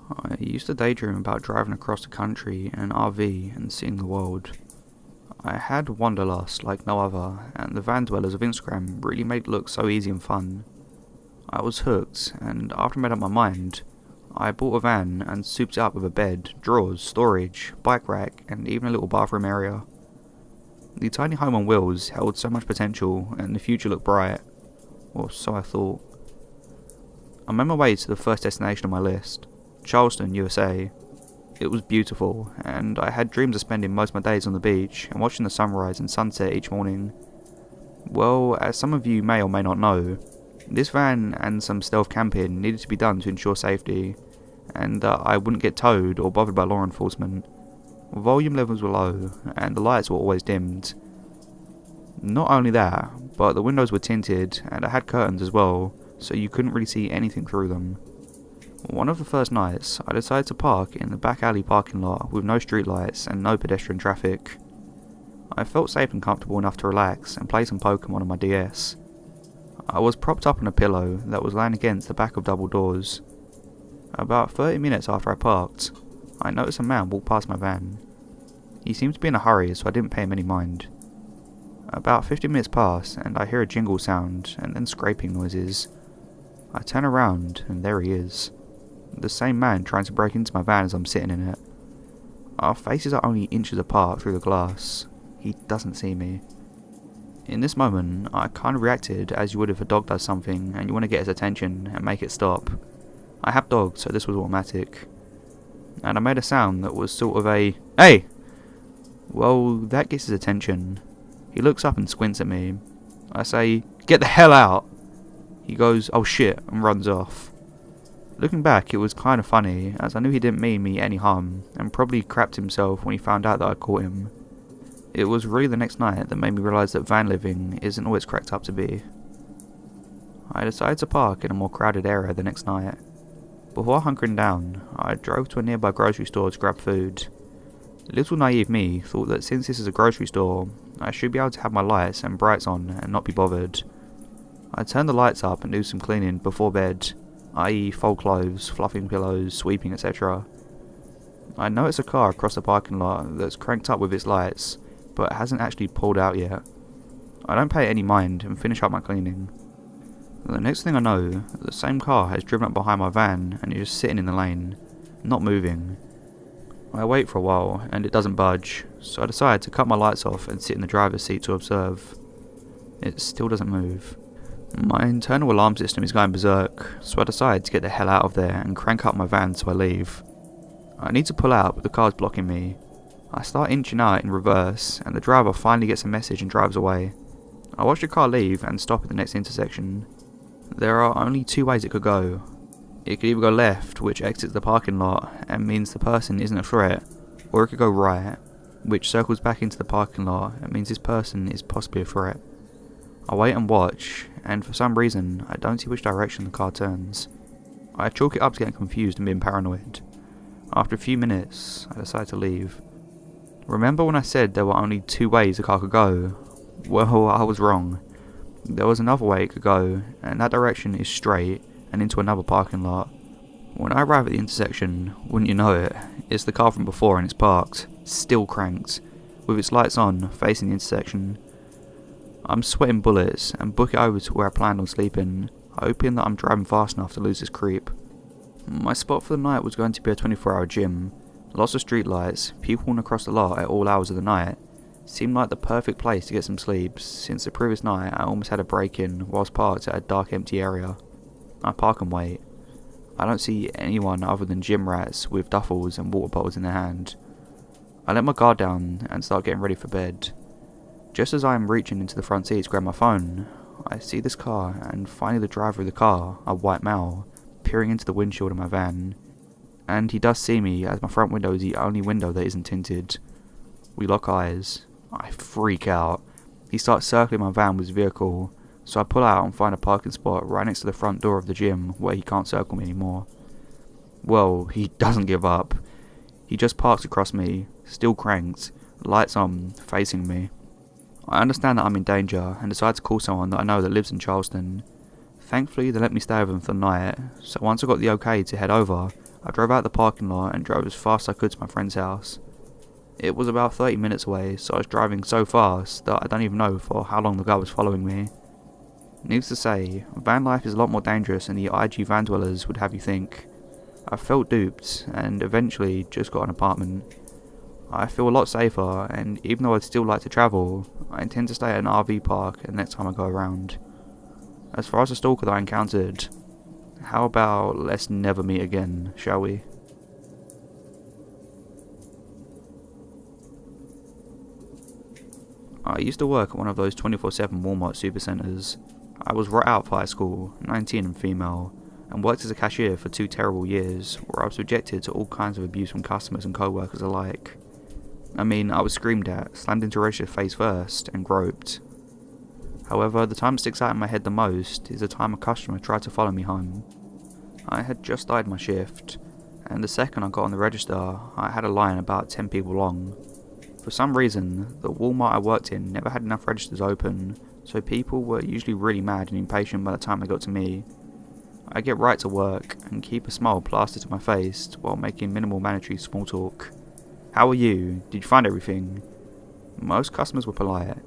I used to daydream about driving across the country in an RV and seeing the world. I had wanderlust like no other, and the van dwellers of Instagram really made it look so easy and fun. I was hooked, and after I made up my mind, I bought a van and souped it up with a bed, drawers, storage, bike rack, and even a little bathroom area. The tiny home on wheels held so much potential, and the future looked bright, or so I thought. I made my way to the first destination on my list, Charleston, USA. It was beautiful, and I had dreams of spending most of my days on the beach and watching the sunrise and sunset each morning. Well, as some of you may or may not know, this van and some stealth camping needed to be done to ensure safety, and that I wouldn't get towed or bothered by law enforcement. Volume levels were low, and the lights were always dimmed. Not only that, but the windows were tinted, and I had curtains as well, so you couldn't really see anything through them. One of the first nights, I decided to park in the back alley parking lot with no streetlights and no pedestrian traffic. I felt safe and comfortable enough to relax and play some Pokemon on my DS. I was propped up on a pillow that was lying against the back of double doors. About 30 minutes after I parked, I noticed a man walk past my van. He seemed to be in a hurry, so I didn't pay him any mind. About 15 minutes pass, and I hear a jingle sound and then scraping noises. I turn around, and there he is. The same man trying to break into my van as I'm sitting in it. Our faces are only inches apart through the glass. He doesn't see me. In this moment, I kind of reacted as you would if a dog does something and you want to get his attention and make it stop. I have dogs, so this was automatic. And I made a sound that was sort of a, "Hey!" Well, that gets his attention. He looks up and squints at me. I say, "Get the hell out!" He goes, "Oh shit," and runs off. Looking back, it was kind of funny, as I knew he didn't mean me any harm, and probably crapped himself when he found out that I caught him. It was really the next night that made me realise that van living isn't all it's cracked up to be. I decided to park in a more crowded area the next night. Before hunkering down, I drove to a nearby grocery store to grab food. Little naive me thought that since this is a grocery store, I should be able to have my lights and brights on and not be bothered. I turned the lights up and do some cleaning before bed, i.e. fold clothes, fluffing pillows, sweeping, etc. I notice a car across the parking lot that's cranked up with its lights, but hasn't actually pulled out yet. I don't pay any mind and finish up my cleaning. The next thing I know, the same car has driven up behind my van and is just sitting in the lane, not moving. I wait for a while and it doesn't budge, so I decide to cut my lights off and sit in the driver's seat to observe. It still doesn't move. My internal alarm system is going berserk, so I decide to get the hell out of there and crank up my van so I leave. I need to pull out, but the car's blocking me. I start inching out in reverse, and the driver finally gets a message and drives away. I watch the car leave and stop at the next intersection. There are only two ways it could go. It could either go left, which exits the parking lot and means the person isn't a threat, or it could go right, which circles back into the parking lot and means this person is possibly a threat. I wait and watch, and for some reason, I don't see which direction the car turns. I chalk it up to getting confused and being paranoid. After a few minutes, I decide to leave. Remember when I said there were only two ways the car could go? Well, I was wrong. There was another way it could go, and that direction is straight and into another parking lot. When I arrive at the intersection, wouldn't you know it, it's the car from before and it's parked, still cranked, with its lights on, facing the intersection. I'm sweating bullets and book it over to where I planned on sleeping, hoping that I'm driving fast enough to lose this creep. My spot for the night was going to be a 24-hour gym. Lots of street lights, people walking across the lot at all hours of the night. Seemed like the perfect place to get some sleep, since the previous night I almost had a break-in whilst parked at a dark empty area. I park and wait. I don't see anyone other than gym rats with duffels and water bottles in their hand. I let my guard down and start getting ready for bed. Just as I am reaching into the front seat to grab my phone, I see this car and finally the driver of the car, a white male, peering into the windshield of my van. And he does see me as my front window is the only window that isn't tinted. We lock eyes. I freak out. He starts circling my van with his vehicle, so I pull out and find a parking spot right next to the front door of the gym where he can't circle me anymore. Well, he doesn't give up. He just parks across me, still cranked, lights on, facing me. I understand that I'm in danger and decide to call someone that I know that lives in Charleston. Thankfully they let me stay with them for the night, so once I got the okay to head over, I drove out the parking lot and drove as fast as I could to my friend's house. It was about 30 minutes away, so I was driving so fast that I don't even know for how long the guy was following me. Needless to say, van life is a lot more dangerous than the IG van dwellers would have you think. I felt duped, and eventually just got an apartment. I feel a lot safer, and even though I'd still like to travel, I intend to stay at an RV park the next time I go around. As far as the stalker that I encountered, how about let's never meet again, shall we? I used to work at one of those 24/7 Walmart supercenters. I was right out of high school, 19 and female, and worked as a cashier for 2 terrible years, where I was subjected to all kinds of abuse from customers and co-workers alike. I mean, I was screamed at, slammed into register face first, and groped. However, the time that sticks out in my head the most is the time a customer tried to follow me home. I had just started my shift, and the second I got on the register, I had a line about 10 people long. For some reason, the Walmart I worked in never had enough registers open, so people were usually really mad and impatient by the time they got to me. I get right to work, and keep a smile plastered to my face while making minimal mandatory small talk. "How are you? Did you find everything?" Most customers were polite,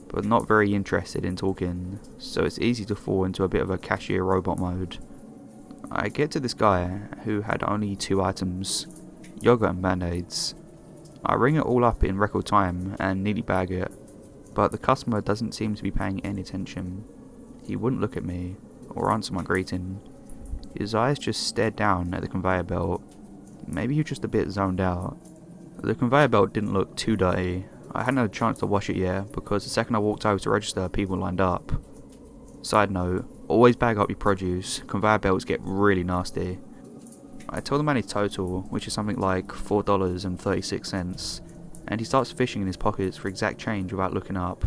but not very interested in talking, so it's easy to fall into a bit of a cashier robot mode. I get to this guy, who had only 2 items, yogurt and band-aids. I ring it all up in record time and neatly bag it, but the customer doesn't seem to be paying any attention. He wouldn't look at me, or answer my greeting. His eyes just stared down at the conveyor belt. Maybe he was just a bit zoned out. The conveyor belt didn't look too dirty. I hadn't had a chance to wash it yet, because the second I walked over to register, people lined up. Side note, always bag up your produce, conveyor belts get really nasty. I tell the man his total, which is something like $4.36, and he starts fishing in his pockets for exact change without looking up.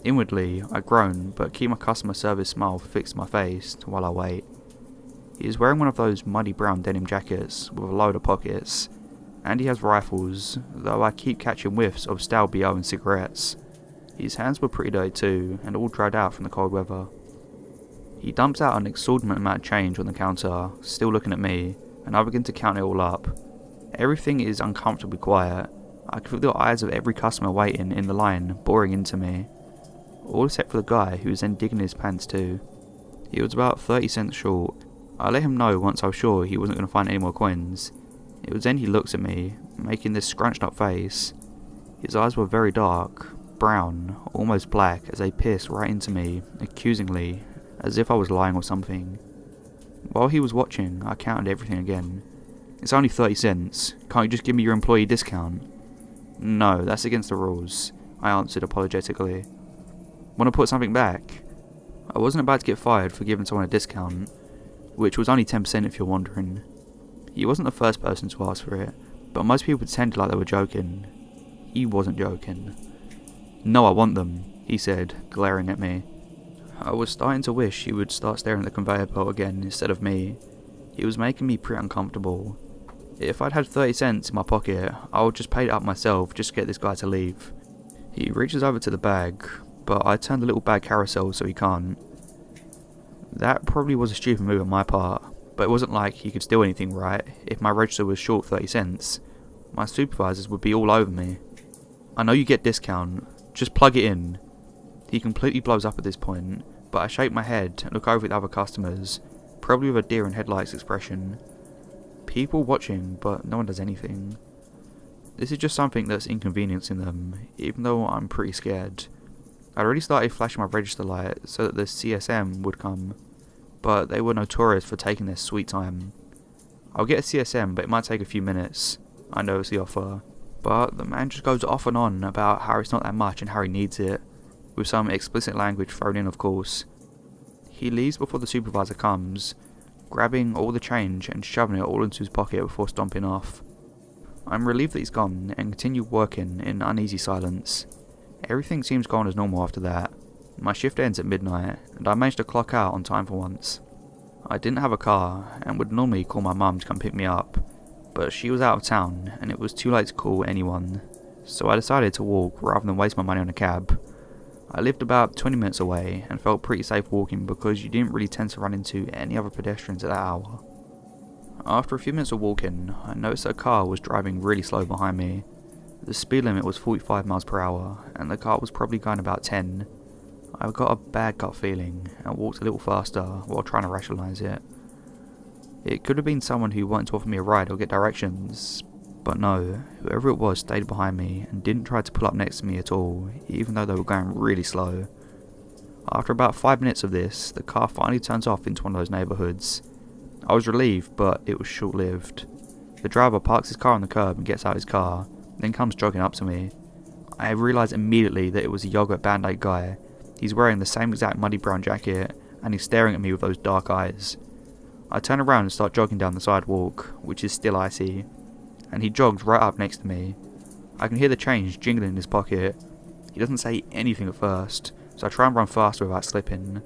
Inwardly, I groan, but keep my customer service smile fixed to my face while I wait. He is wearing one of those muddy brown denim jackets with a load of pockets, and he has rifles, though I keep catching whiffs of stale BO and cigarettes. His hands were pretty dirty too, and all dried out from the cold weather. He dumps out an exorbitant amount of change on the counter, still looking at me, and I begin to count it all up. Everything is uncomfortably quiet. I can feel the eyes of every customer waiting in the line boring into me. All except for the guy who was then digging his pants too. He was about 30 cents short. I let him know once I was sure he wasn't going to find any more coins. It was then he looks at me, making this scrunched up face. His eyes were very dark, brown, almost black, as they pierced right into me, accusingly, as if I was lying or something. While he was watching, I counted everything again. "It's only 30 cents. Can't you just give me your employee discount?" "No, that's against the rules," I answered apologetically. "Want to put something back?" I wasn't about to get fired for giving someone a discount, which was only 10% if you're wondering. He wasn't the first person to ask for it, but most people pretended like they were joking. He wasn't joking. "No, I want them," he said, glaring at me. I was starting to wish he would start staring at the conveyor belt again instead of me. He was making me pretty uncomfortable. If I'd had 30 cents in my pocket, I would just pay it up myself just to get this guy to leave. He reaches over to the bag, but I turned the little bag carousel so he can't. That probably was a stupid move on my part, but it wasn't like he could steal anything, right? If my register was short 30 cents, my supervisors would be all over me. "I know you get discount, just plug it in." He completely blows up at this point, but I shake my head and look over at the other customers, probably with a deer in headlights expression. People watching, but no one does anything. This is just something that's inconveniencing them, even though I'm pretty scared. I'd already started flashing my register light so that the CSM would come, but they were notorious for taking their sweet time. "I'll get a CSM, but it might take a few minutes," I nervously offer, but the man just goes off and on about how it's not that much and how he needs it, with some explicit language thrown in of course. He leaves before the supervisor comes, grabbing all the change and shoving it all into his pocket before stomping off. I'm relieved that he's gone and continue working in uneasy silence. Everything seems gone as normal after that. My shift ends at midnight, and I managed to clock out on time for once. I didn't have a car, and would normally call my mum to come pick me up, but she was out of town, and it was too late to call anyone, so I decided to walk rather than waste my money on a cab. I lived about 20 minutes away, and felt pretty safe walking because you didn't really tend to run into any other pedestrians at that hour. After a few minutes of walking, I noticed a car was driving really slow behind me. The speed limit was 45 miles per hour, and the car was probably going about 10. I got a bad gut feeling and walked a little faster while trying to rationalise it. It could have been someone who wanted to offer me a ride or get directions, but no, whoever it was stayed behind me and didn't try to pull up next to me at all, even though they were going really slow. After about 5 minutes of this, the car finally turns off into one of those neighbourhoods. I was relieved, but it was short-lived. The driver parks his car on the curb and gets out his car, then comes jogging up to me. I realised immediately that it was a Yogurt Band-Aid guy. He's wearing the same exact muddy brown jacket, and he's staring at me with those dark eyes. I turn around and start jogging down the sidewalk, which is still icy, and he jogs right up next to me. I can hear the change jingling in his pocket. He doesn't say anything at first, so I try and run faster without slipping.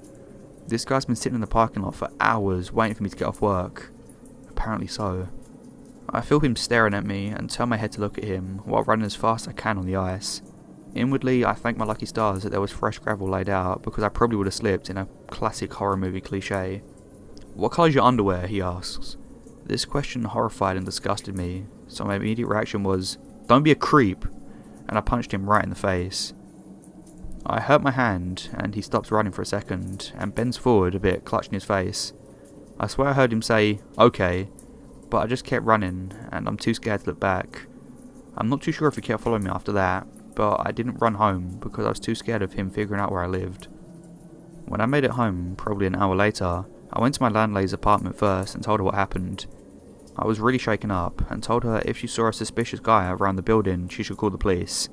This guy's been sitting in the parking lot for hours waiting for me to get off work. Apparently so. I feel him staring at me and turn my head to look at him while running as fast as I can on the ice. Inwardly, I thank my lucky stars that there was fresh gravel laid out, because I probably would have slipped in a classic horror movie cliche. "What colour's your underwear?" he asks. This question horrified and disgusted me, so my immediate reaction was, "Don't be a creep," and I punched him right in the face. I hurt my hand, and he stops running for a second, and bends forward a bit, clutching his face. I swear I heard him say, "Okay," but I just kept running, and I'm too scared to look back. I'm not too sure if he kept following me after that, but I didn't run home because I was too scared of him figuring out where I lived. When I made it home, probably an hour later, I went to my landlady's apartment first and told her what happened. I was really shaken up, and told her if she saw a suspicious guy around the building, she should call the police.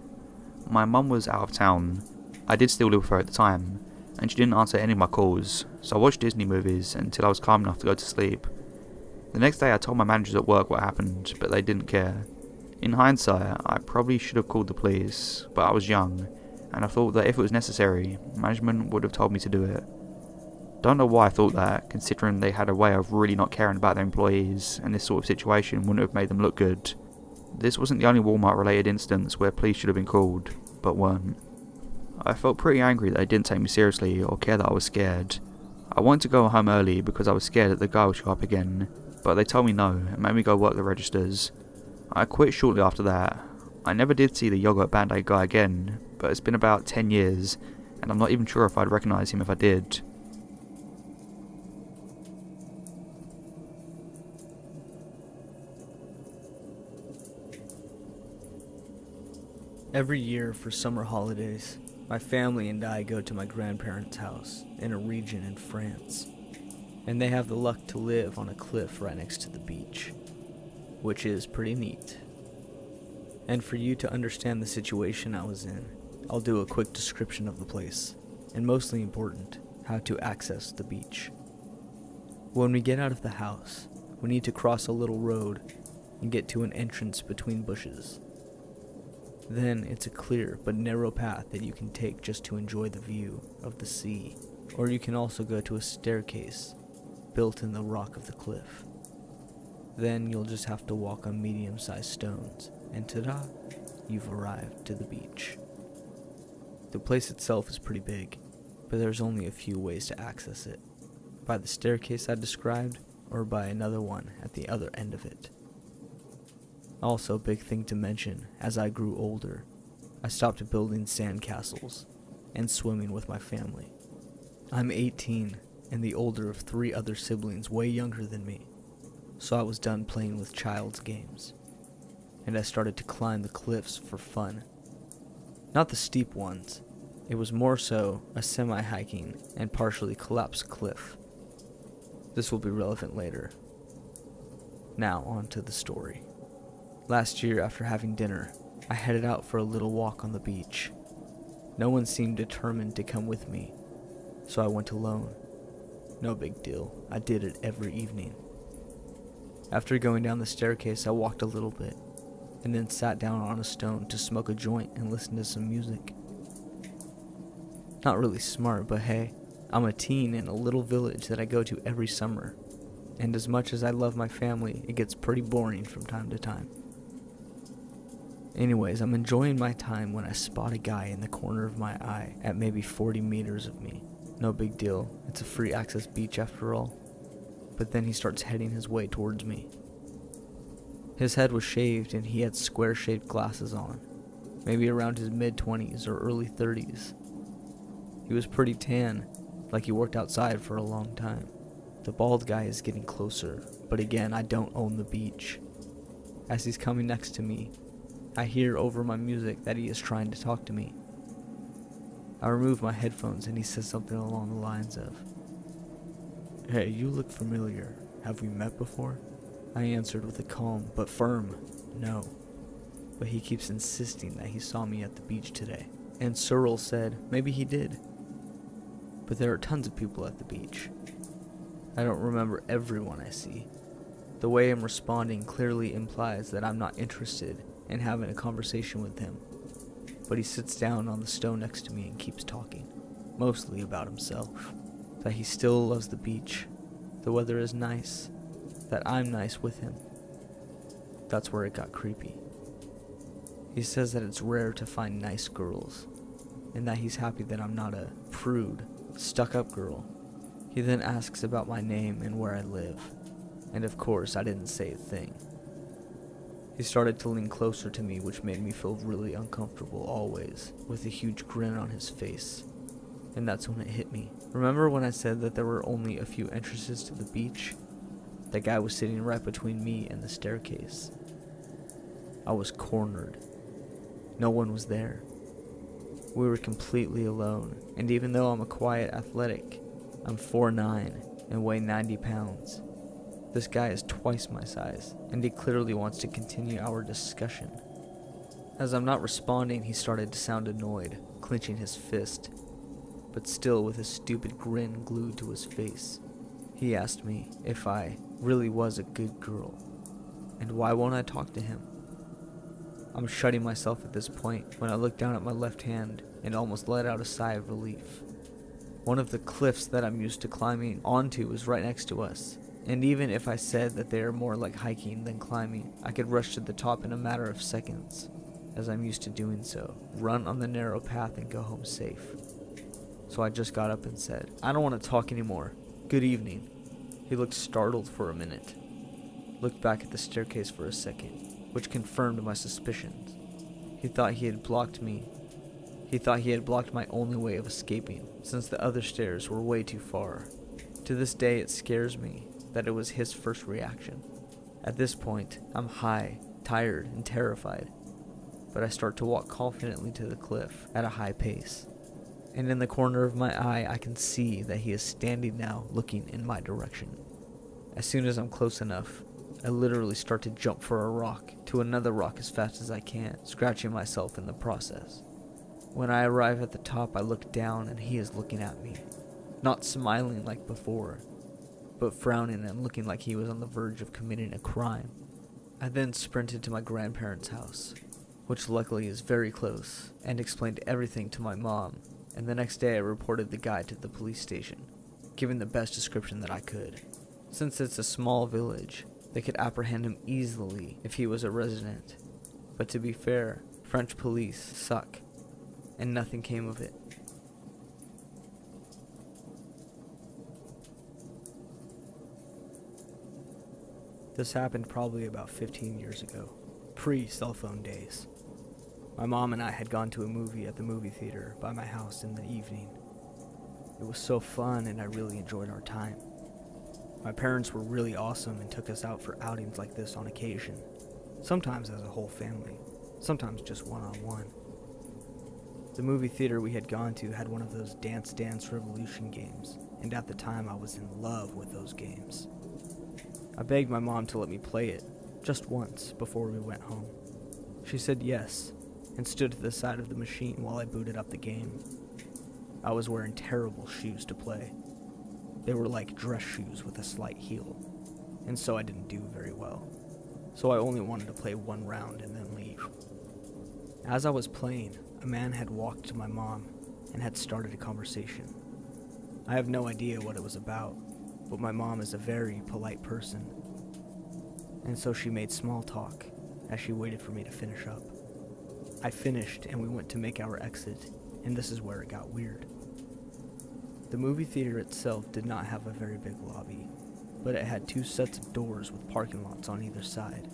My mum was out of town. I did still live with her at the time, and she didn't answer any of my calls, so I watched Disney movies until I was calm enough to go to sleep. The next day I told my managers at work what happened, but they didn't care. In hindsight, I probably should have called the police, but I was young, and I thought that if it was necessary, management would have told me to do it. Don't know why I thought that, considering they had a way of really not caring about their employees, and this sort of situation wouldn't have made them look good. This wasn't the only Walmart related instance where police should have been called, but weren't. I felt pretty angry that they didn't take me seriously or care that I was scared. I wanted to go home early because I was scared that the guy would show up again, but they told me no and made me go work the registers. I quit shortly after that. I never did see the Yogurt Band-Aid guy again, but it's been about 10 years, and I'm not even sure if I'd recognise him if I did. Every year for summer holidays, my family and I go to my grandparents' house in a region in France, and they have the luck to live on a cliff right next to the beach, which is pretty neat. And for you to understand the situation I was in, I'll do a quick description of the place, and mostly important, how to access the beach. When we get out of the house, we need to cross a little road and get to an entrance between bushes. Then it's a clear but narrow path that you can take just to enjoy the view of the sea, or you can also go to a staircase built in the rock of the cliff. Then you'll just have to walk on medium-sized stones, and ta-da, you've arrived to the beach. The place itself is pretty big, but there's only a few ways to access it. By the staircase I described, or by another one at the other end of it. Also, a big thing to mention, as I grew older, I stopped building sandcastles and swimming with my family. I'm 18 and the older of 3 other siblings way younger than me, so I was done playing with child's games, and I started to climb the cliffs for fun. Not the steep ones, it was more so a semi-hiking and partially collapsed cliff. This will be relevant later. Now on to the story. Last year, after having dinner, I headed out for a little walk on the beach. No one seemed determined to come with me, so I went alone. No big deal, I did it every evening. After going down the staircase, I walked a little bit, and then sat down on a stone to smoke a joint and listen to some music. Not really smart, but hey, I'm a teen in a little village that I go to every summer, and as much as I love my family, it gets pretty boring from time to time. Anyways, I'm enjoying my time when I spot a guy in the corner of my eye at maybe 40 meters of me. No big deal, it's a free access beach after all. but then he starts heading his way towards me. His head was shaved and he had square-shaped glasses on, maybe around his mid-20s or early 30s. He was pretty tan, like he worked outside for a long time. The bald guy is getting closer, but again, I don't own the beach. As he's coming next to me, I hear over my music that he is trying to talk to me. I remove my headphones and he says something along the lines of, "Hey, you look familiar. Have we met before?" I answered with a calm but firm no, but he keeps insisting that he saw me at the beach today. And Cyril said maybe he did, but there are tons of people at the beach. I don't remember everyone I see. The way I'm responding clearly implies that I'm not interested in having a conversation with him, but he sits down on the stone next to me and keeps talking, mostly about himself, that he still loves the beach, the weather is nice, that I'm nice with him. That's where it got creepy. He says that it's rare to find nice girls, and that he's happy that I'm not a prude, stuck-up girl. He then asks about my name and where I live, and of course I didn't say a thing. He started to lean closer to me, which made me feel really uncomfortable always, with a huge grin on his face. And that's when it hit me. Remember when I said that there were only a few entrances to the beach? That guy was sitting right between me and the staircase. I was cornered. No one was there. We were completely alone, and even though I'm a quiet athletic, I'm 4'9" and weigh 90 pounds. This guy is twice my size, and he clearly wants to continue our discussion. As I'm not responding, he started to sound annoyed, clenching his fist, but still with a stupid grin glued to his face. He asked me if I really was a good girl, and why won't I talk to him? I'm shutting myself at this point when I look down at my left hand and almost let out a sigh of relief. One of the cliffs that I'm used to climbing onto is right next to us, and even if I said that they are more like hiking than climbing, I could rush to the top in a matter of seconds, as I'm used to doing so, run on the narrow path and go home safe. So I just got up and said, "I don't want to talk anymore. Good evening." He looked startled for a minute, looked back at the staircase for a second, which confirmed my suspicions. He thought he had blocked me. He thought he had blocked my only way of escaping, since the other stairs were way too far. To this day, it scares me that it was his first reaction. At this point, I'm high, tired, and terrified, but I start to walk confidently to the cliff at a high pace. And in the corner of my eye, I can see that he is standing now, looking in my direction. As soon as I'm close enough, I literally start to jump for a rock to another rock as fast as I can, scratching myself in the process. When I arrive at the top, I look down and he is looking at me, not smiling like before, but frowning and looking like he was on the verge of committing a crime. I then sprinted to my grandparents' house, which luckily is very close, and explained everything to my mom, and the next day I reported the guy to the police station, giving the best description that I could. Since it's a small village, they could apprehend him easily if he was a resident. But to be fair, French police suck, and nothing came of it. This happened probably about 15 years ago, pre-cell phone days. My mom and I had gone to a movie at the movie theater by my house in the evening. It was so fun and I really enjoyed our time. My parents were really awesome and took us out for outings like this on occasion, sometimes as a whole family, sometimes just one-on-one. The movie theater we had gone to had one of those Dance Dance Revolution games, and at the time I was in love with those games. I begged my mom to let me play it, just once, before we went home. She said yes, and stood to the side of the machine while I booted up the game. I was wearing terrible shoes to play. They were like dress shoes with a slight heel, and so I didn't do very well. So I only wanted to play one round and then leave. As I was playing, a man had walked to my mom and had started a conversation. I have no idea what it was about, but my mom is a very polite person, and so she made small talk as she waited for me to finish up. I finished and we went to make our exit, and this is where it got weird. The movie theater itself did not have a very big lobby. but it had 2 sets of doors with parking lots on either side.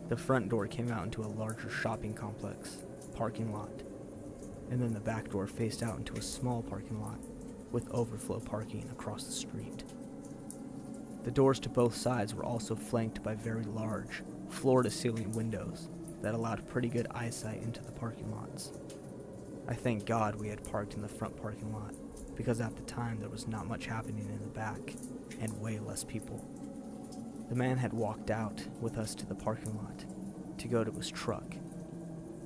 The front door came out into a larger shopping complex, parking lot, and then the back door faced out into a small parking lot with overflow parking across the street. The doors to both sides were also flanked by very large, floor-to-ceiling windows that allowed pretty good eyesight into the parking lots. I thank God we had parked in the front parking lot, because at the time there was not much happening in the back, and way less people. The man had walked out with us to the parking lot to go to his truck.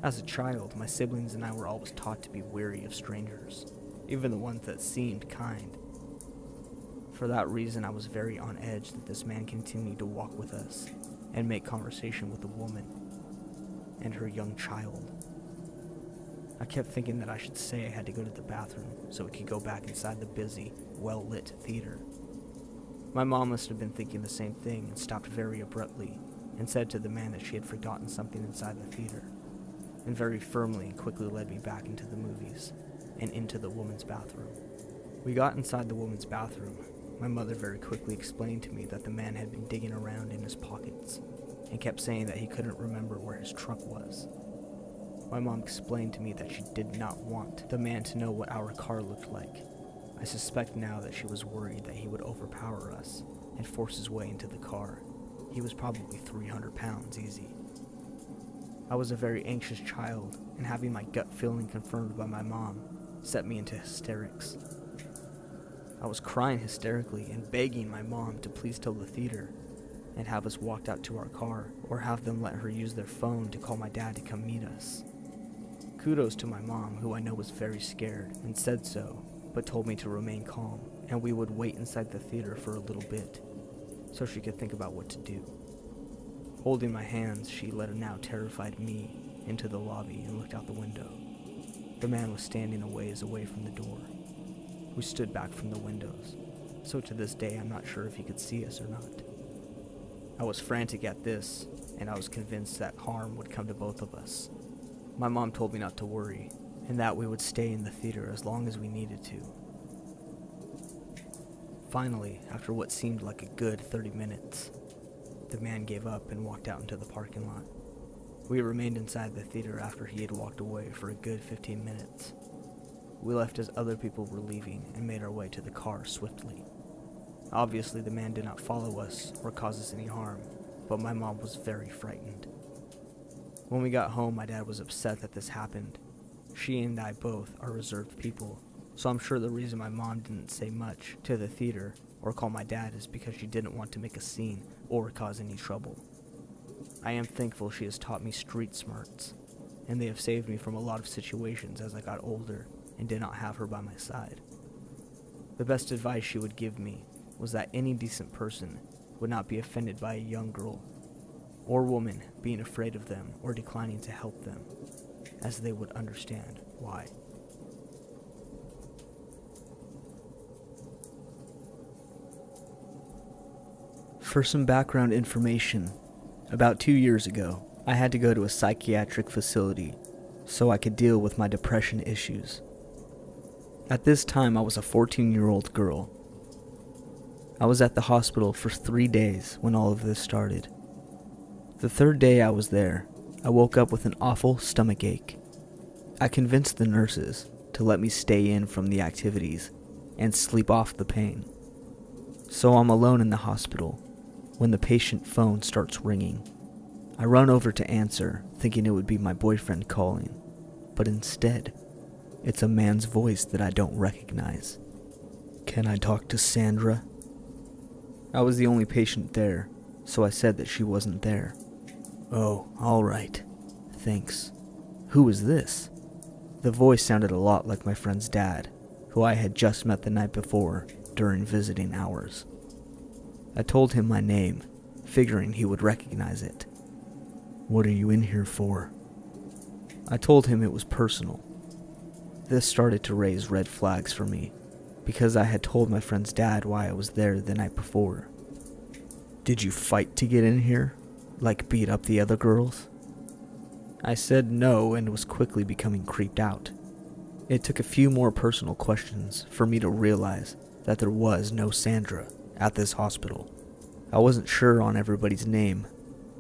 As a child, my siblings and I were always taught to be wary of strangers, even the ones that seemed kind. For that reason, I was very on edge that this man continued to walk with us and make conversation with a woman and her young child. I kept thinking that I should say I had to go to the bathroom so we could go back inside the busy, well-lit theater. My mom must have been thinking the same thing and stopped very abruptly and said to the man that she had forgotten something inside the theater, and very firmly and quickly led me back into the movies and into the woman's bathroom. We got inside the woman's bathroom. My mother very quickly explained to me that the man had been digging around in his pockets and kept saying that he couldn't remember where his truck was. My mom explained to me that she did not want the man to know what our car looked like. I suspect now that she was worried that he would overpower us and force his way into the car. He was probably 300 pounds easy. I was a very anxious child, and having my gut feeling confirmed by my mom set me into hysterics. I was crying hysterically and begging my mom to please tell the theater and have us walked out to our car, or have them let her use their phone to call my dad to come meet us. Kudos to my mom, who I know was very scared and said so, but told me to remain calm, and we would wait inside the theater for a little bit, so she could think about what to do. Holding my hands, she led a now terrified me into the lobby and looked out the window. The man was standing a ways away from the door. We stood back from the windows, so to this day I'm not sure if he could see us or not. I was frantic at this, and I was convinced that harm would come to both of us. My mom told me not to worry, and that we would stay in the theater as long as we needed to. Finally, after what seemed like a good 30 minutes, the man gave up and walked out into the parking lot. We remained inside the theater after he had walked away for a good 15 minutes. We left as other people were leaving and made our way to the car swiftly. Obviously, the man did not follow us or cause us any harm, but my mom was very frightened. When we got home, my dad was upset that this happened. She and I both are reserved people, so I'm sure the reason my mom didn't say much to the theater or call my dad is because she didn't want to make a scene or cause any trouble. I am thankful she has taught me street smarts, and they have saved me from a lot of situations as I got older and did not have her by my side. The best advice she would give me was that any decent person would not be offended by a young girl or woman being afraid of them or declining to help them, as they would understand why. For some background information, about 2 years ago, I had to go to a psychiatric facility so I could deal with my depression issues. At this time, I was a 14-year-old girl. I was at the hospital for 3 days when all of this started. The third day I was there, I woke up with an awful stomach ache. I convinced the nurses to let me stay in from the activities and sleep off the pain. So I'm alone in the hospital when the patient phone starts ringing. I run over to answer, thinking it would be my boyfriend calling, but instead, it's a man's voice that I don't recognize. "Can I talk to Sandra?" I was the only patient there, so I said that she wasn't there. "Oh, all right. Thanks. Who is this?" The voice sounded a lot like my friend's dad, who I had just met the night before during visiting hours. I told him my name, figuring he would recognize it. "What are you in here for?" I told him it was personal. This started to raise red flags for me, because I had told my friend's dad why I was there the night before. "Did you fight to get in here? Like beat up the other girls?" I said no and was quickly becoming creeped out. It took a few more personal questions for me to realize that there was no Sandra at this hospital. I wasn't sure on everybody's name,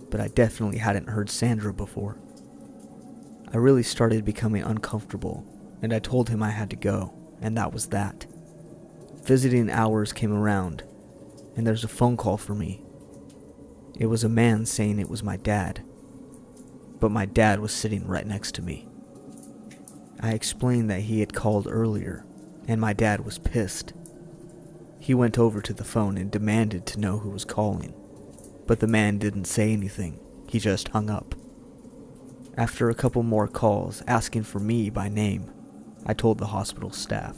but I definitely hadn't heard Sandra before. I really started becoming uncomfortable, and I told him I had to go, and that was that. Visiting hours came around, and there's a phone call for me. It was a man saying it was my dad, but my dad was sitting right next to me. I explained that he had called earlier, and my dad was pissed. He went over to the phone and demanded to know who was calling, but the man didn't say anything. He just hung up. After a couple more calls asking for me by name, I told the hospital staff.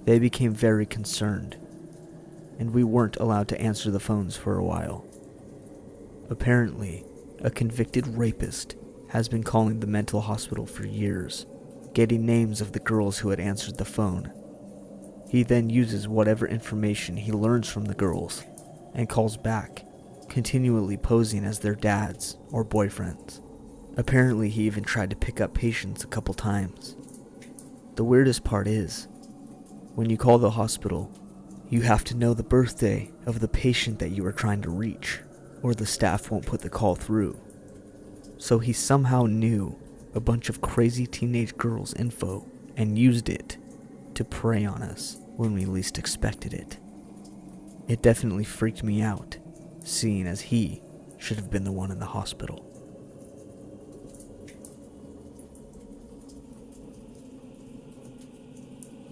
They became very concerned, and we weren't allowed to answer the phones for a while. Apparently, a convicted rapist has been calling the mental hospital for years, getting names of the girls who had answered the phone. He then uses whatever information he learns from the girls and calls back, continually posing as their dads or boyfriends. Apparently, he even tried to pick up patients a couple times. The weirdest part is, when you call the hospital, you have to know the birthday of the patient that you are trying to reach, or the staff won't put the call through. So he somehow knew a bunch of crazy teenage girls' info and used it to prey on us when we least expected it. It definitely freaked me out, seeing as he should have been the one in the hospital.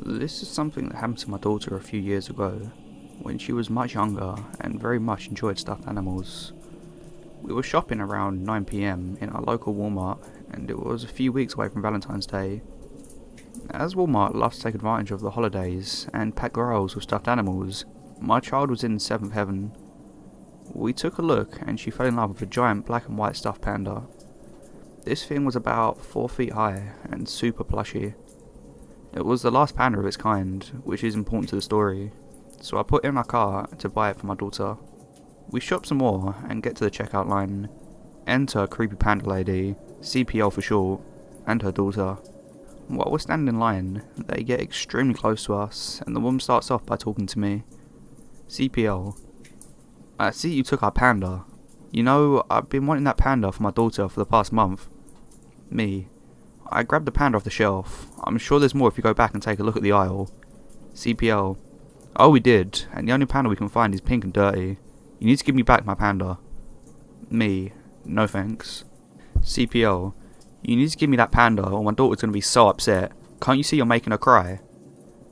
This is something that happened to my daughter a few years ago, when she was much younger and very much enjoyed stuffed animals. We were shopping around 9 PM in our local Walmart, and it was a few weeks away from Valentine's Day. As Walmart loves to take advantage of the holidays and pack girls with stuffed animals, my child was in 7th heaven. We took a look and she fell in love with a giant black and white stuffed panda. This thing was about 4 feet high and super plushy. It was the last panda of its kind, which is important to the story, so I put it in our car to buy it for my daughter. We shop some more and get to the checkout line. Enter creepy panda lady, CPL for short, and her daughter. While we're standing in line, they get extremely close to us, and the woman starts off by talking to me. CPL, I see you took our panda. You know, I've been wanting that panda for my daughter for the past month. Me, I grabbed the panda off the shelf. I'm sure there's more if you go back and take a look at the aisle. CPL, oh we did, and the only panda we can find is pink and dirty. You need to give me back my panda. Me, no thanks. CPL, you need to give me that panda or my daughter's going to be so upset. Can't you see you're making her cry?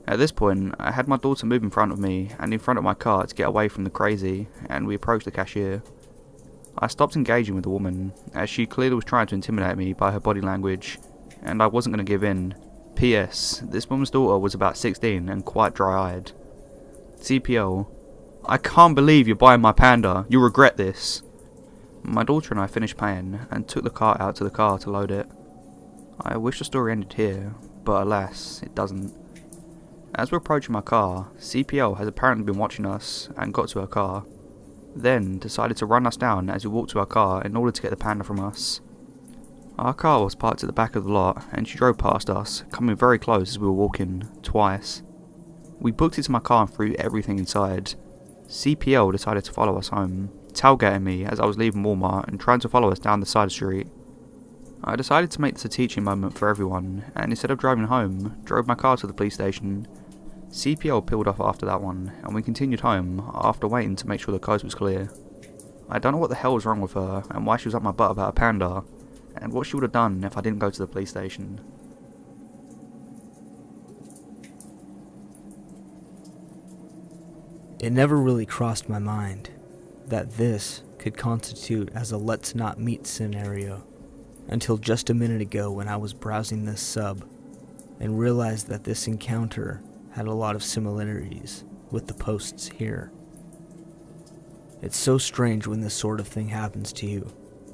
At this point, I had my daughter move in front of me and in front of my car to get away from the crazy, and we approached the cashier. I stopped engaging with the woman, as she clearly was trying to intimidate me by her body language, and I wasn't going to give in. P.S. This woman's daughter was about 16 and quite dry-eyed. CPL, I can't believe you're buying my panda. You'll regret this. My daughter and I finished paying and took the cart out to the car to load it. I wish the story ended here, but alas, it doesn't. As we're approaching my car, CPL has apparently been watching us and got to her car, then decided to run us down as we walked to our car in order to get the panda from us. Our car was parked at the back of the lot and she drove past us, coming very close as we were walking, twice. We booked into my car and threw everything inside. CPL decided to follow us home, tailgating me as I was leaving Walmart and trying to follow us down the side street. I decided to make this a teaching moment for everyone, and instead of driving home, drove my car to the police station. CPL peeled off after that one, and we continued home after waiting to make sure the coast was clear. I don't know what the hell was wrong with her, and why she was up my butt about a panda, and what she would have done if I didn't go to the police station. It never really crossed my mind that this could constitute as a let's not meet scenario until just a minute ago when I was browsing this sub and realized that this encounter had a lot of similarities with the posts here. It's so strange when this sort of thing happens to you,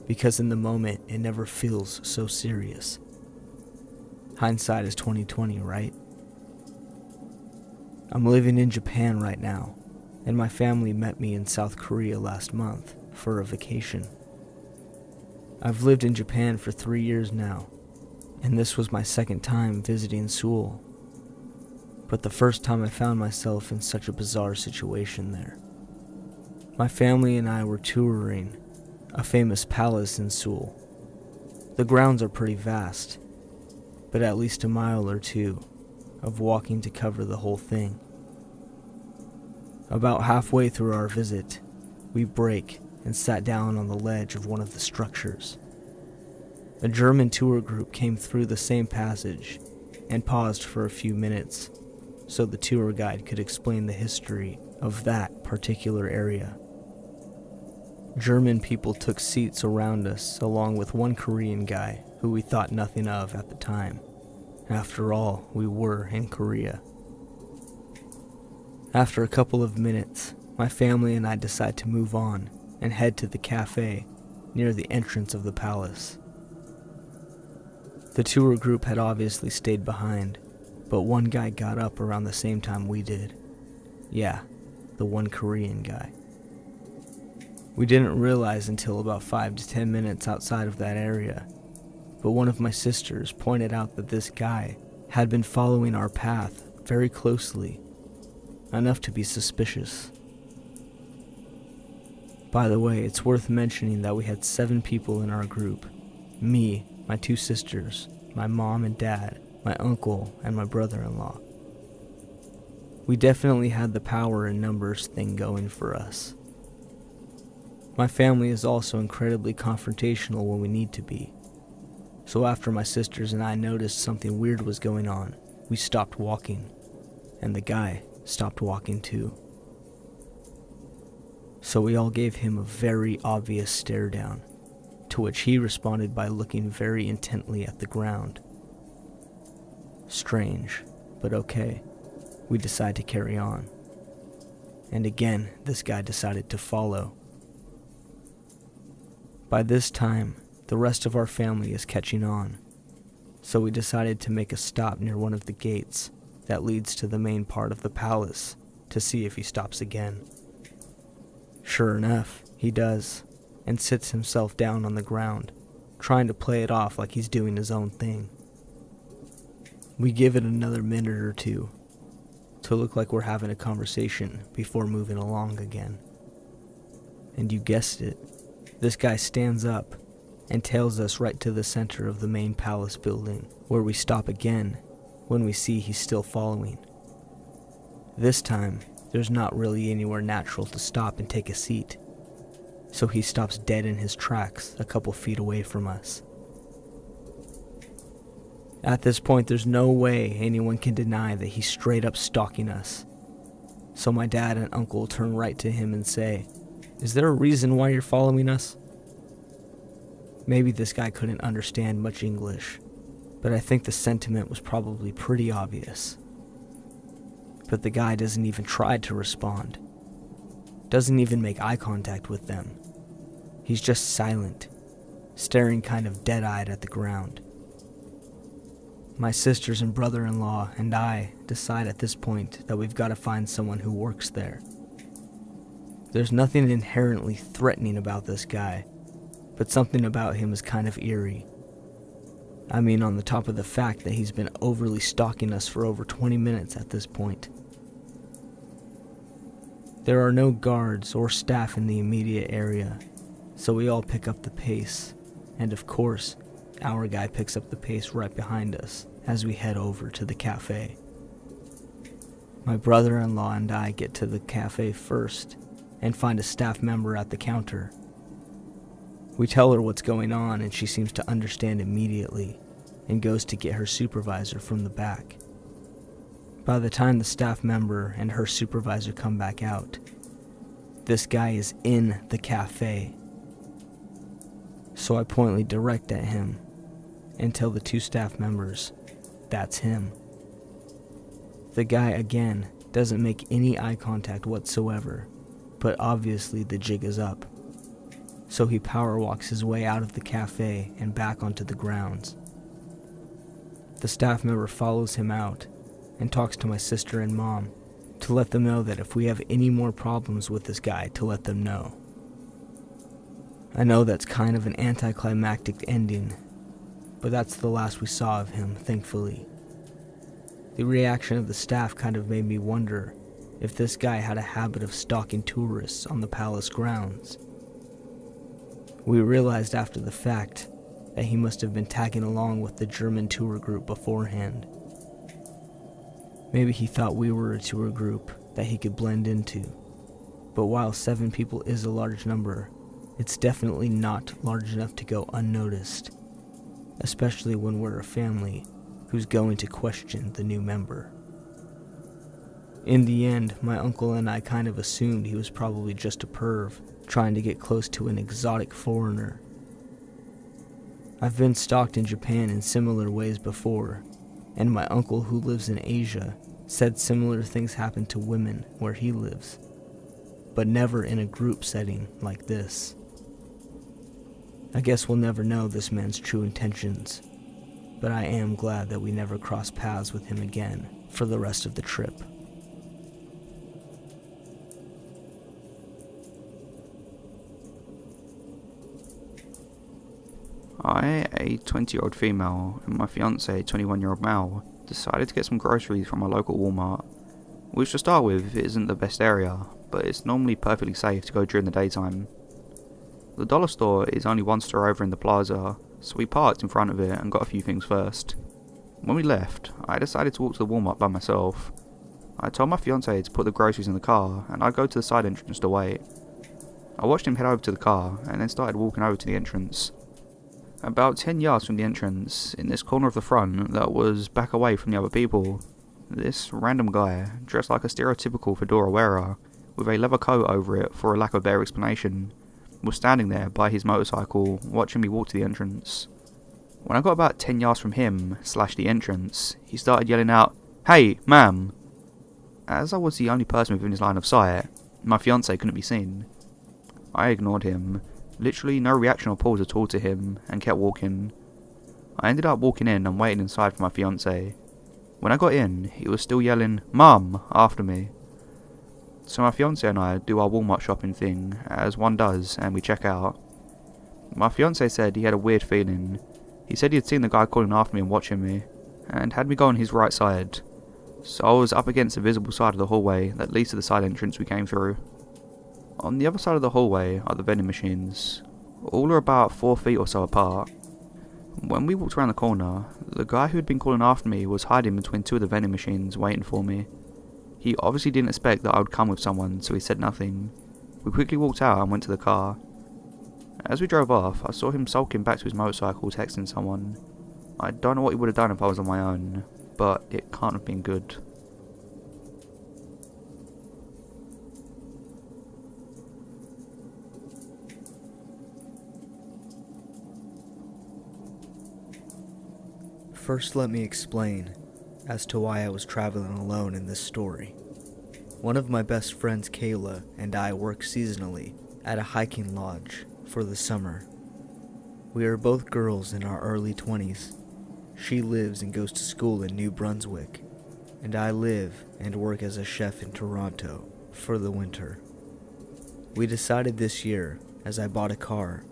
because in the moment it never feels so serious. Hindsight is 20/20, right? I'm living in Japan right now, and my family met me in South Korea last month for a vacation. I've lived in Japan for 3 years now, and this was my second time visiting Seoul, but the first time I found myself in such a bizarre situation there. My family and I were touring a famous palace in Seoul. The grounds are pretty vast, but at least a mile or two of walking to cover the whole thing. About halfway through our visit, we break and sat down on the ledge of one of the structures. A German tour group came through the same passage and paused for a few minutes so the tour guide could explain the history of that particular area. German people took seats around us along with one Korean guy who we thought nothing of at the time. After all, we were in Korea. After a couple of minutes, my family and I decide to move on and head to the cafe near the entrance of the palace. The tour group had obviously stayed behind, but one guy got up around the same time we did. Yeah, the one Korean guy. We didn't realize until about 5 to 10 minutes outside of that area, but one of my sisters pointed out that this guy had been following our path very closely, enough to be suspicious. By the way, it's worth mentioning that we had 7 people in our group. Me, my 2 sisters, my mom and dad, my uncle, and my brother-in-law. We definitely had the power in numbers thing going for us. My family is also incredibly confrontational when we need to be. So after my sisters and I noticed something weird was going on, we stopped walking, and the guy stopped walking too. So we all gave him a very obvious stare down, to which he responded by looking very intently at the ground. Strange, but okay. We decide to carry on. And again, this guy decided to follow. By this time, the rest of our family is catching on, so we decided to make a stop near one of the gates that leads to the main part of the palace to see if he stops again. Sure enough, he does, and sits himself down on the ground, trying to play it off like he's doing his own thing. We give it another minute or two to look like we're having a conversation before moving along again. And you guessed it, this guy stands up and tails us right to the center of the main palace building, where we stop again when we see he's still following. This time, there's not really anywhere natural to stop and take a seat, so he stops dead in his tracks a couple feet away from us. At this point, there's no way anyone can deny that he's straight up stalking us. So my dad and uncle turn right to him and say, "Is there a reason why you're following us?" Maybe this guy couldn't understand much English, but I think the sentiment was probably pretty obvious. But the guy doesn't even try to respond. Doesn't even make eye contact with them. He's just silent, staring kind of dead-eyed at the ground. My sisters and brother-in-law and I decide at this point that we've got to find someone who works there. There's nothing inherently threatening about this guy, but something about him is kind of eerie. I mean, on the top of the fact that he's been overly stalking us for over 20 minutes at this point. There are no guards or staff in the immediate area, so we all pick up the pace, and of course, our guy picks up the pace right behind us as we head over to the cafe. My brother-in-law and I get to the cafe first and find a staff member at the counter. We tell her what's going on and she seems to understand immediately and goes to get her supervisor from the back. By the time the staff member and her supervisor come back out, this guy is in the cafe. So I pointedly direct at him and tell the 2 staff members, that's him. The guy, again, doesn't make any eye contact whatsoever, but obviously the jig is up. So he power walks his way out of the cafe and back onto the grounds. The staff member follows him out and talks to my sister and mom to let them know that if we have any more problems with this guy, to let them know. I know that's kind of an anticlimactic ending, but that's the last we saw of him, thankfully. The reaction of the staff kind of made me wonder if this guy had a habit of stalking tourists on the palace grounds. We realized after the fact that he must have been tagging along with the German tour group beforehand. Maybe he thought we were a tour group that he could blend into. But while 7 people is a large number, it's definitely not large enough to go unnoticed, especially when we're a family who's going to question the new member. In the end, my uncle and I kind of assumed he was probably just a perv trying to get close to an exotic foreigner. I've been stalked in Japan in similar ways before, and my uncle who lives in Asia said similar things happen to women where he lives, but never in a group setting like this. I guess we'll never know this man's true intentions, but I am glad that we never crossed paths with him again for the rest of the trip. I, a 20-year-old female, and my fiance, a 21-year-old male, decided to get some groceries from a local Walmart, which to start with isn't the best area, but it's normally perfectly safe to go during the daytime. The dollar store is only one store over in the plaza, so we parked in front of it and got a few things first. When we left, I decided to walk to the Walmart by myself. I told my fiance to put the groceries in the car and I'd go to the side entrance to wait. I watched him head over to the car and then started walking over to the entrance. About 10 yards from the entrance, in this corner of the front that was back away from the other people, this random guy, dressed like a stereotypical fedora wearer, with a leather coat over it for a lack of better explanation, was standing there by his motorcycle, watching me walk to the entrance. When I got about 10 yards from him, / the entrance, he started yelling out, "Hey, ma'am!" As I was the only person within his line of sight, my fiance couldn't be seen. I ignored him, literally no reaction or pause at all to him, and kept walking. I ended up walking in and waiting inside for my fiance. When I got in, he was still yelling, "Mum!" after me. So my fiance and I do our Walmart shopping thing, as one does, and we check out. My fiance said he had a weird feeling. He said he had seen the guy calling after me and watching me, and had me go on his right side. So I was up against the visible side of the hallway that leads to the side entrance we came through. On the other side of the hallway are the vending machines. All are about 4 feet or so apart. When we walked around the corner, the guy who had been calling after me was hiding between 2 of the vending machines waiting for me. He obviously didn't expect that I would come with someone, so he said nothing. We quickly walked out and went to the car. As we drove off, I saw him sulking back to his motorcycle texting someone. I don't know what he would have done if I was on my own, but it can't have been good. First, let me explain as to why I was traveling alone in this story. One of my best friends, Kayla, and I work seasonally at a hiking lodge for the summer. We are both girls in our early 20s. She lives and goes to school in New Brunswick, and I live and work as a chef in Toronto for the winter. We decided this year, as I bought a car,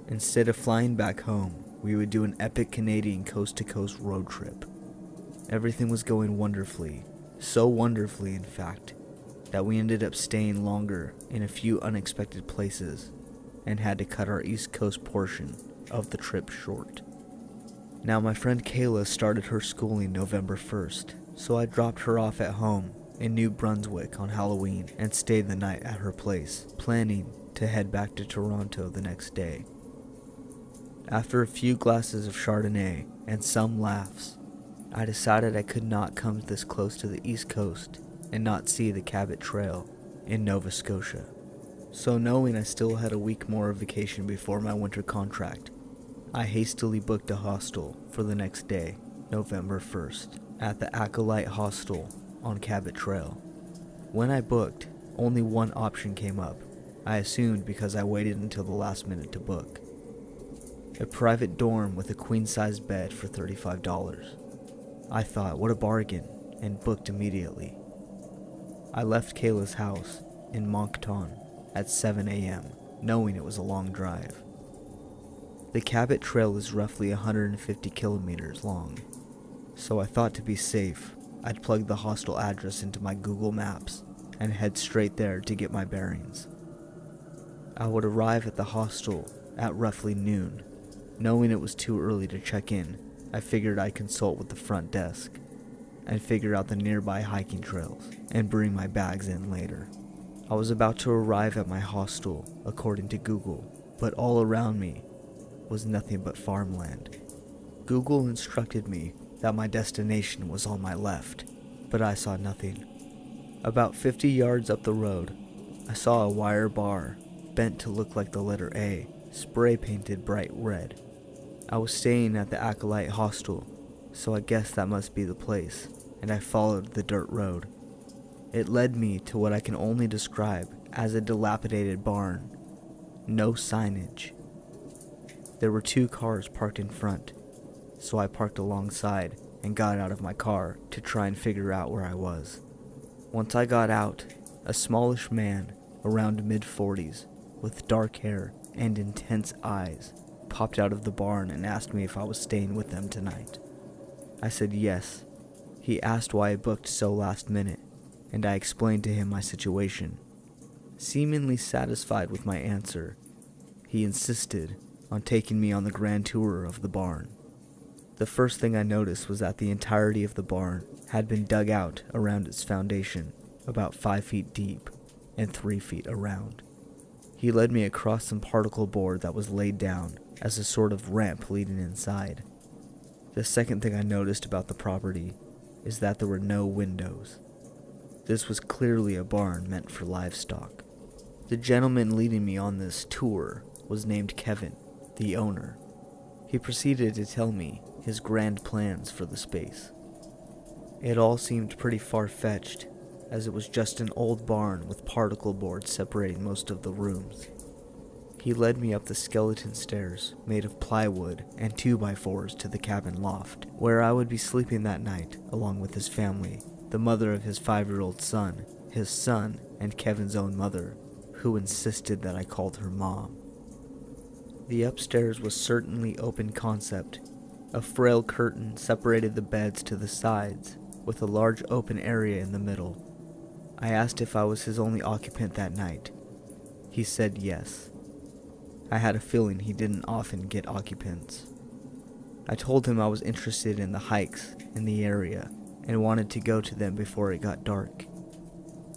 instead of flying back home, we would do an epic Canadian coast-to-coast road trip. Everything was going wonderfully, so wonderfully in fact, that we ended up staying longer in a few unexpected places and had to cut our East Coast portion of the trip short. Now my friend Kayla started her schooling November 1st, so I dropped her off at home in New Brunswick on Halloween and stayed the night at her place, planning to head back to Toronto the next day. After a few glasses of Chardonnay and some laughs, I decided I could not come this close to the East Coast and not see the Cabot Trail in Nova Scotia. So knowing I still had a week more of vacation before my winter contract, I hastily booked a hostel for the next day, November 1st, at the Acolyte Hostel on Cabot Trail. When I booked, only one option came up. I assumed because I waited until the last minute to book. A private dorm with a queen-sized bed for $35. I thought, what a bargain, and booked immediately. I left Kayla's house in Moncton at 7 a.m., knowing it was a long drive. The Cabot Trail is roughly 150 kilometers long, so I thought to be safe, I'd plug the hostel address into my Google Maps and head straight there to get my bearings. I would arrive at the hostel at roughly noon. Knowing it was too early to check in, I figured I'd consult with the front desk and figure out the nearby hiking trails and bring my bags in later. I was about to arrive at my hostel, according to Google, but all around me was nothing but farmland. Google instructed me that my destination was on my left, but I saw nothing. About 50 yards up the road, I saw a wire bar, bent to look like the letter A, spray painted bright red. I was staying at the Acolyte Hostel, so I guessed that must be the place, and I followed the dirt road. It led me to what I can only describe as a dilapidated barn. No signage. There were 2 cars parked in front, so I parked alongside and got out of my car to try and figure out where I was. Once I got out, a smallish man, around mid-40s, with dark hair and intense eyes, popped out of the barn and asked me if I was staying with them tonight. I said yes. He asked why I booked so last minute, and I explained to him my situation. Seemingly satisfied with my answer, he insisted on taking me on the grand tour of the barn. The first thing I noticed was that the entirety of the barn had been dug out around its foundation, about 5 feet deep and 3 feet around. He led me across some particle board that was laid down as a sort of ramp leading inside. The second thing I noticed about the property is that there were no windows. This was clearly a barn meant for livestock. The gentleman leading me on this tour was named Kevin, the owner. He proceeded to tell me his grand plans for the space. It all seemed pretty far-fetched, as it was just an old barn with particle boards separating most of the rooms. He led me up the skeleton stairs made of plywood and 2x4s to the cabin loft, where I would be sleeping that night along with his family, the mother of his 5-year-old son, his son, and Kevin's own mother, who insisted that I called her Mom. The upstairs was certainly open concept. A frail curtain separated the beds to the sides, with a large open area in the middle. I asked if I was his only occupant that night. He said yes. I had a feeling he didn't often get occupants. I told him I was interested in the hikes in the area and wanted to go to them before it got dark.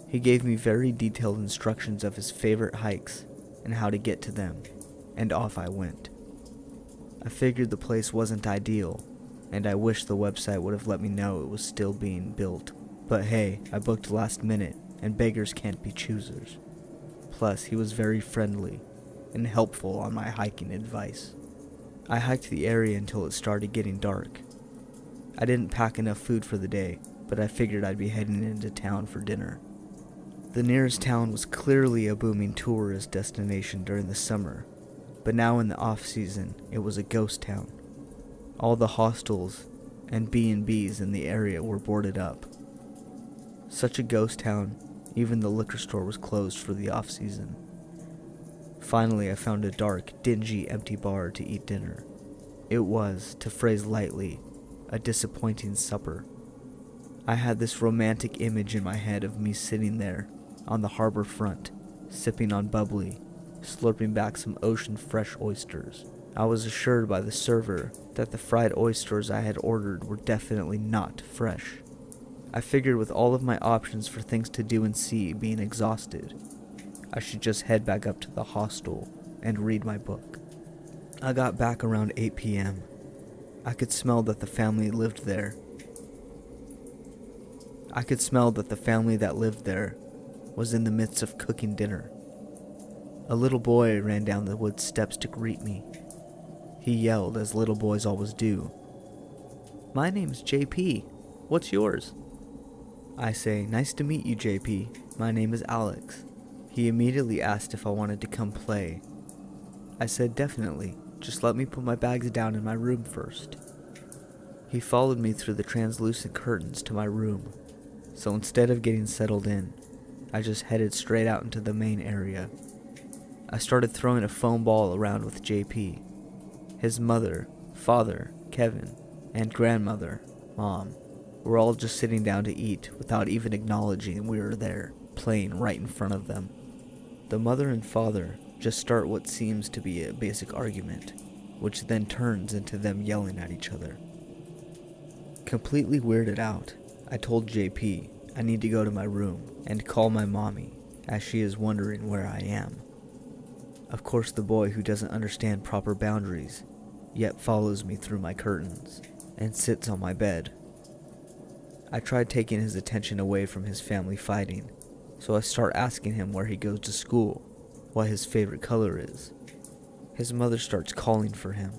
He gave me very detailed instructions of his favorite hikes and how to get to them, and off I went. I figured the place wasn't ideal, and I wished the website would have let me know it was still being built. But hey, I booked last minute, and beggars can't be choosers. Plus, he was very friendly and helpful on my hiking advice. I hiked the area until it started getting dark. I didn't pack enough food for the day, but I figured I'd be heading into town for dinner. The nearest town was clearly a booming tourist destination during the summer, but now in the off-season, it was a ghost town. All the hostels and B&Bs in the area were boarded up. Such a ghost town, even the liquor store was closed for the off-season. Finally, I found a dark, dingy, empty bar to eat dinner. It was, to phrase lightly, a disappointing supper. I had this romantic image in my head of me sitting there, on the harbor front, sipping on bubbly, slurping back some ocean-fresh oysters. I was assured by the server that the fried oysters I had ordered were definitely not fresh. I figured with all of my options for things to do and see being exhausted, I should just head back up to the hostel and read my book. I got back around 8 p.m. I could smell that the family that lived there was in the midst of cooking dinner. A little boy ran down the wood steps to greet me. He yelled, as little boys always do, "My name's JP. What's yours?" I say, "Nice to meet you, JP. My name is Alex." He immediately asked if I wanted to come play. I said, "Definitely. Just let me put my bags down in my room first." He followed me through the translucent curtains to my room, so instead of getting settled in, I just headed straight out into the main area. I started throwing a foam ball around with JP. His mother, father, Kevin, and grandmother, Mom, We're all just sitting down to eat without even acknowledging we were there, playing right in front of them. The mother and father just start what seems to be a basic argument, which then turns into them yelling at each other. Completely weirded out, I told JP I need to go to my room and call my mommy, as she is wondering where I am. Of course, the boy who doesn't understand proper boundaries yet follows me through my curtains and sits on my bed. I tried taking his attention away from his family fighting, so I start asking him where he goes to school, what his favorite color is. His mother starts calling for him.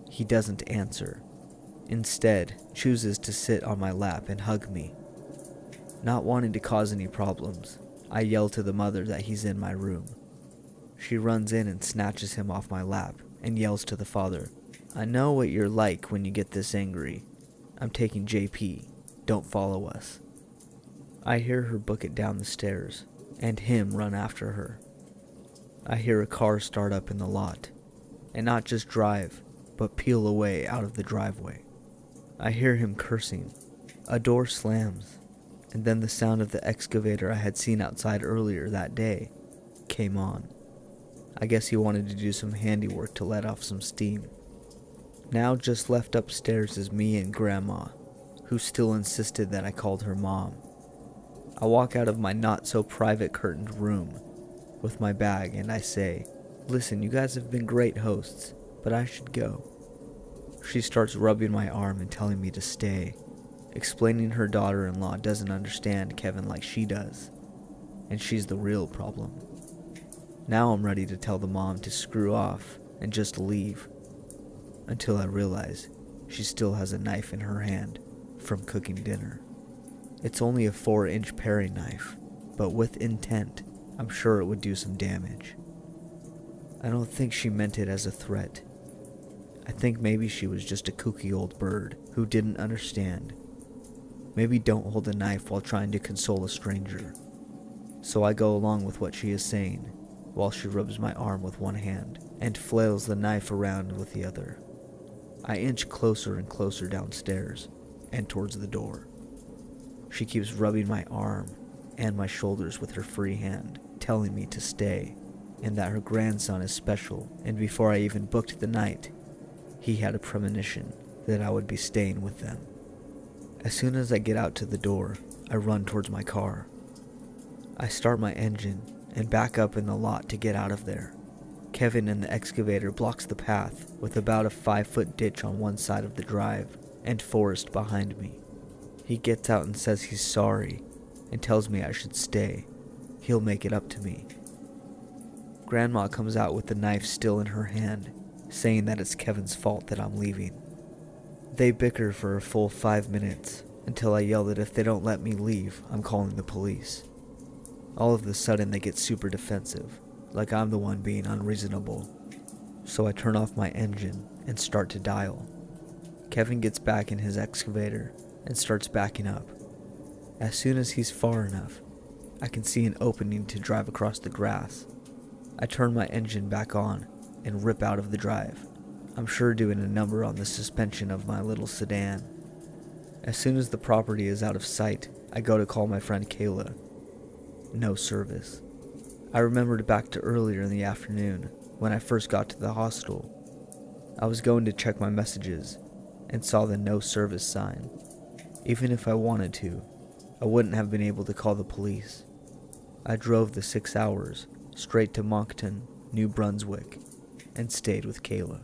He doesn't answer. Instead, chooses to sit on my lap and hug me. Not wanting to cause any problems, I yell to the mother that he's in my room. She runs in and snatches him off my lap and yells to the father, "I know what you're like when you get this angry. I'm taking JP. Don't follow us." I hear her book it down the stairs and him run after her. I hear a car start up in the lot, and not just drive, but peel away out of the driveway. I hear him cursing. A door slams, and then the sound of the excavator I had seen outside earlier that day came on. I guess he wanted to do some handiwork to let off some steam. Now just left upstairs is me and Grandma, who still insisted that I called her Mom. I walk out of my not-so-private curtained room with my bag and I say, "Listen, you guys have been great hosts, but I should go." She starts rubbing my arm and telling me to stay, explaining her daughter-in-law doesn't understand Kevin like she does, and she's the real problem. Now I'm ready to tell the mom to screw off and just leave, until I realize she still has a knife in her hand from cooking dinner. It's only a 4-inch paring knife, but with intent, I'm sure it would do some damage. I don't think she meant it as a threat. I think maybe she was just a kooky old bird who didn't understand. Maybe don't hold a knife while trying to console a stranger. So I go along with what she is saying, while she rubs my arm with one hand and flails the knife around with the other. I inch closer and closer downstairs and towards the door. She keeps rubbing my arm and my shoulders with her free hand, telling me to stay, and that her grandson is special, and before I even booked the night, he had a premonition that I would be staying with them. As soon as I get out to the door, I run towards my car. I start my engine and back up in the lot to get out of there. Kevin in the excavator blocks the path with about a 5-foot ditch on one side of the drive and forest behind me. He gets out and says he's sorry and tells me I should stay. He'll make it up to me. Grandma comes out with the knife still in her hand, saying that it's Kevin's fault that I'm leaving. They bicker for a full 5 minutes until I yell that if they don't let me leave, I'm calling the police. All of a sudden they get super defensive, like I'm the one being unreasonable. So I turn off my engine and start to dial. Kevin gets back in his excavator and starts backing up. As soon as he's far enough, I can see an opening to drive across the grass. I turn my engine back on and rip out of the drive. I'm sure doing a number on the suspension of my little sedan. As soon as the property is out of sight, I go to call my friend Kayla. No service. I remembered back to earlier in the afternoon when I first got to the hostel. I was going to check my messages and saw the no service sign. Even if I wanted to, I wouldn't have been able to call the police. I drove the 6 hours straight to Moncton, New Brunswick, and stayed with Kayla.